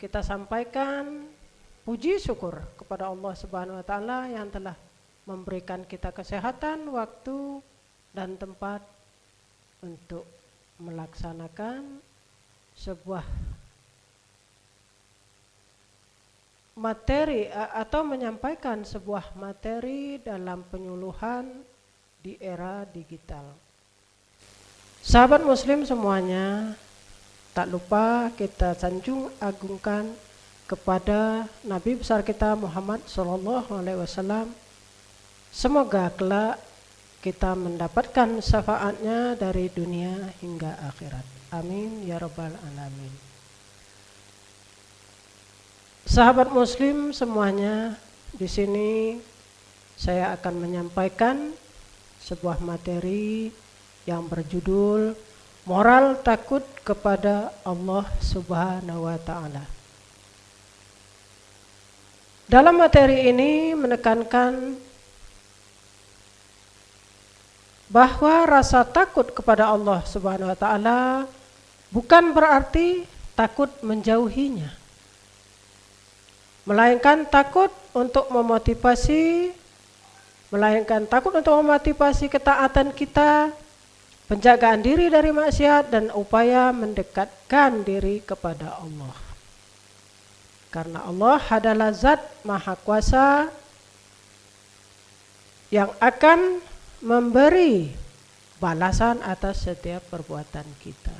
kita sampaikan puji syukur kepada Allah Subhanahu wa taala yang telah memberikan kita kesehatan, waktu dan tempat untuk melaksanakan sebuah materi atau menyampaikan sebuah materi dalam penyuluhan di era digital. Sahabat muslim semuanya, tak lupa kita sanjung agungkan kepada Nabi besar kita Muhammad SAW. Semoga kelak kita mendapatkan syafaatnya dari dunia hingga akhirat. Amin ya rabbal alamin. Sahabat muslim semuanya, di sini saya akan menyampaikan sebuah materi yang berjudul moral takut kepada Allah Subhanahu wa taala. Dalam materi ini menekankan bahwa rasa takut kepada Allah Subhanahu wa taala bukan berarti takut menjauhinya, melainkan takut untuk memotivasi ketaatan kita, penjagaan diri dari maksiat, dan upaya mendekatkan diri kepada Allah. Karena Allah adalah zat maha kuasa yang akan memberi balasan atas setiap perbuatan kita.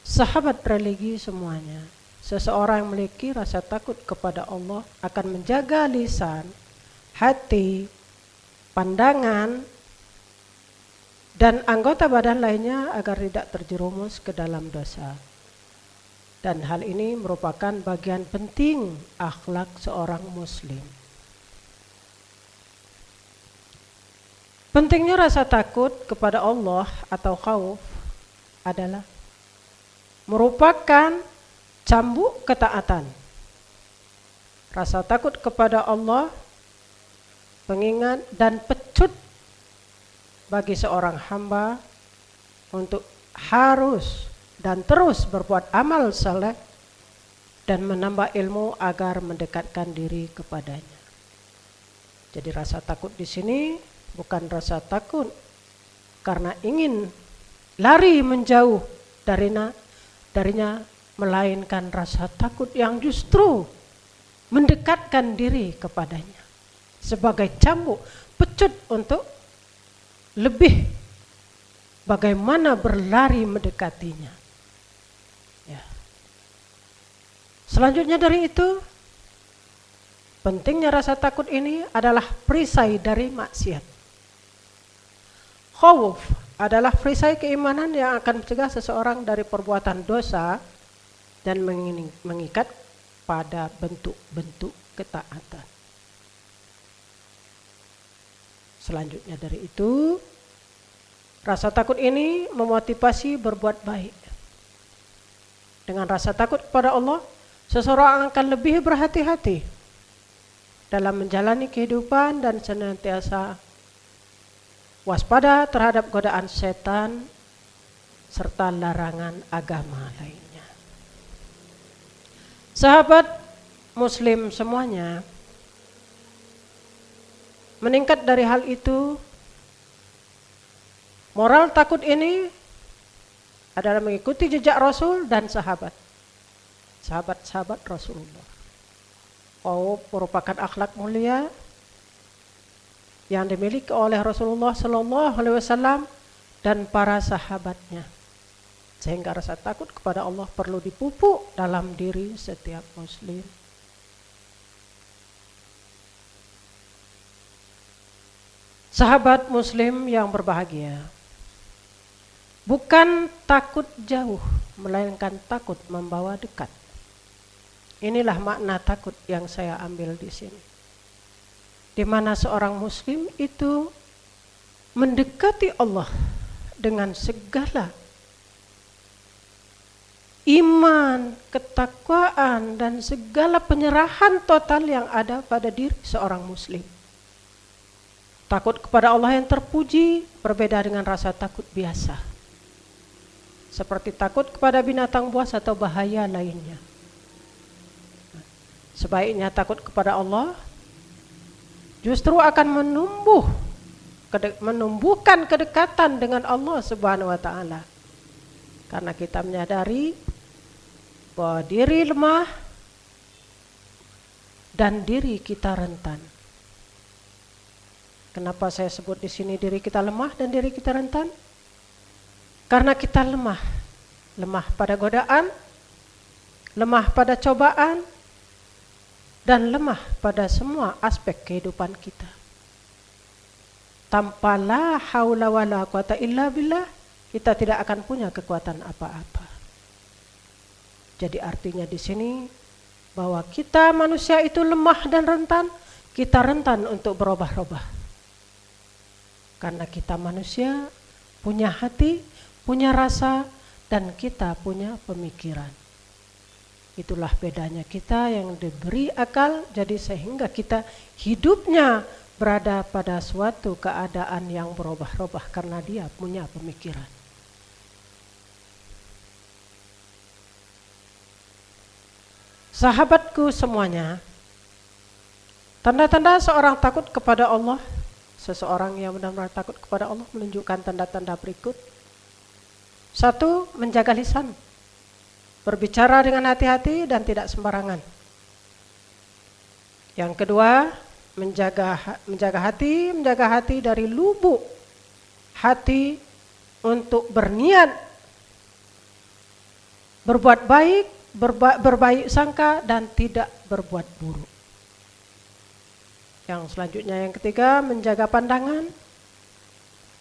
Sahabat religi semuanya, seseorang yang memiliki rasa takut kepada Allah akan menjaga lisan, hati, pandangan, dan anggota badan lainnya agar tidak terjerumus ke dalam dosa. Dan hal ini merupakan bagian penting akhlak seorang muslim. Pentingnya rasa takut kepada Allah atau khauf adalah merupakan cambuk ketaatan. Rasa takut kepada Allah, pengingat dan pecut bagi seorang hamba untuk harus dan terus berbuat amal saleh dan menambah ilmu agar mendekatkan diri kepadanya. Jadi rasa takut di sini bukan rasa takut karena ingin lari menjauh darinya, melainkan rasa takut yang justru mendekatkan diri kepadanya sebagai cambuk pecut untuk lebih bagaimana berlari mendekatinya. Ya. Selanjutnya dari itu, pentingnya rasa takut ini adalah perisai dari maksiat. Khauf adalah perisai keimanan yang akan mencegah seseorang dari perbuatan dosa dan mengikat pada bentuk-bentuk ketaatan. Selanjutnya dari itu, rasa takut ini memotivasi berbuat baik. Dengan rasa takut kepada Allah, seseorang akan lebih berhati-hati dalam menjalani kehidupan dan senantiasa waspada terhadap godaan setan serta larangan agama lainnya. Sahabat muslim semuanya, meningkat dari hal itu, moral takut ini adalah mengikuti jejak Rasul dan sahabat-sahabat Rasulullah. Merupakan akhlak mulia yang dimiliki oleh Rasulullah SAW dan para sahabatnya, sehingga rasa takut kepada Allah perlu dipupuk dalam diri setiap muslim. Sahabat muslim yang berbahagia, bukan takut jauh, melainkan takut membawa dekat. Inilah makna takut yang saya ambil di sini. Di mana seorang muslim itu mendekati Allah dengan segala iman, ketakwaan, dan segala penyerahan total yang ada pada diri seorang muslim. Takut kepada Allah yang terpuji berbeda dengan rasa takut biasa. seperti takut kepada binatang buas atau bahaya lainnya. Sebaiknya takut kepada Allah justru akan menumbuhkan kedekatan dengan Allah Subhanahu wa taala. Karena kita menyadari bahwa diri lemah dan diri kita rentan. Kenapa saya sebut di sini diri kita lemah dan diri kita rentan? Karena kita lemah pada godaan, lemah pada cobaan, dan lemah pada semua aspek kehidupan kita. Tanpa la haula wala quwata illa billah, kita tidak akan punya kekuatan apa-apa. Jadi artinya di sini bahwa kita manusia itu lemah dan rentan, kita rentan untuk berubah-ubah. Karena kita manusia punya hati, punya rasa, dan kita punya pemikiran. Itulah bedanya kita yang diberi akal, jadi sehingga kita hidupnya berada pada suatu keadaan yang berubah-ubah karena dia punya pemikiran. Sahabatku semuanya, tanda-tanda seorang takut kepada Allah, seseorang yang benar-benar takut kepada Allah menunjukkan tanda-tanda berikut. 1. Menjaga lisan, berbicara dengan hati-hati dan tidak sembarangan. Yang kedua, menjaga hati dari lubuk hati untuk berniat berbuat baik, berbaik sangka dan tidak berbuat buruk. Yang selanjutnya yang ketiga, menjaga pandangan,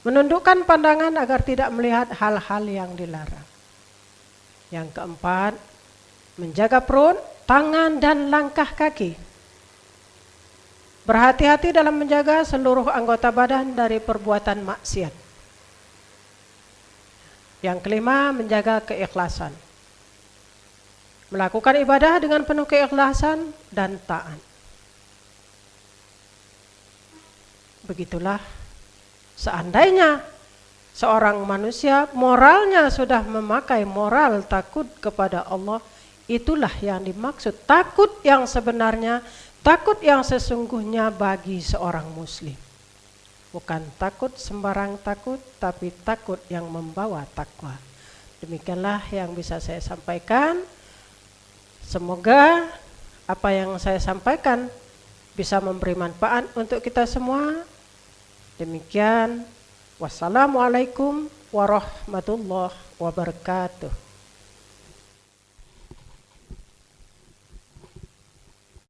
menundukkan pandangan agar tidak melihat hal-hal yang dilarang. Yang keempat, menjaga perut, tangan dan langkah kaki. Berhati-hati dalam menjaga seluruh anggota badan dari perbuatan maksiat. Yang kelima, menjaga keikhlasan. Melakukan ibadah dengan penuh keikhlasan dan taat. Begitulah, seandainya seorang manusia moralnya sudah memakai moral takut kepada Allah, itulah yang dimaksud takut yang sebenarnya, takut yang sesungguhnya bagi seorang muslim. Bukan takut sembarang takut, tapi takut yang membawa takwa. Demikianlah yang bisa saya sampaikan. Semoga apa yang saya sampaikan bisa memberi manfaat untuk kita semua. Demikian, wassalamualaikum warahmatullahi wabarakatuh.